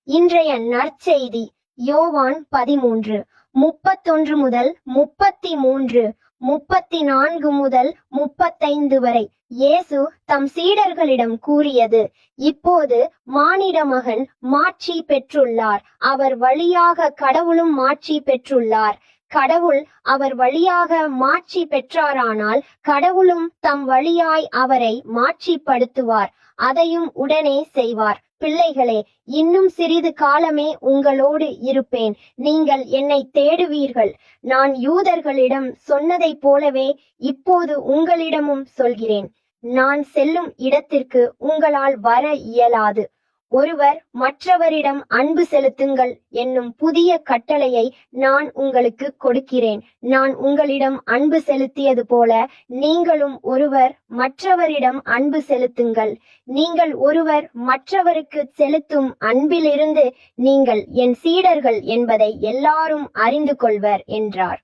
இன்றைய நற்செய்தி யோவான் 13:31 முதல் 33, 34 முதல் 35 வரை. இயேசு தம் சீடர்களிடம் கூறியது: இப்போது மானிட மகன் மாட்சி பெற்றுள்ளார். அவர் வழியாக கடவுளும் மாட்சி பெற்றுள்ளார். கடவுள் அவர் வழியாக மாட்சி பெற்றாரானால் கடவுளும் தம் வழியாய் அவரை மாட்சிப்படுத்துவார். அதையும் உடனே செய்வார். பிள்ளைகளே, இன்னும் சிறிது காலமே உங்களோடு இருப்பேன். நீங்கள் என்னை தேடுவீர்கள். நான் யூதர்களிடம் சொன்னதைப் போலவே இப்போது உங்களிடமும் சொல்கிறேன். நான் செல்லும் இடத்திற்கு உங்களால் வர இயலாது. ஒருவர் மற்றவரிடம் அன்பு செலுத்துங்கள் என்னும் புதிய கட்டளையை நான் உங்களுக்கு கொடுக்கிறேன். நான் உங்களிடம் அன்பு செலுத்தியது போல நீங்களும் ஒருவர் மற்றவரிடம் அன்பு செலுத்துங்கள். நீங்கள் ஒருவர் மற்றவருக்கு செலுத்தும் அன்பிலிருந்து நீங்கள் என் சீடர்கள் என்பதை எல்லாரும் அறிந்து கொள்வர் என்றார்.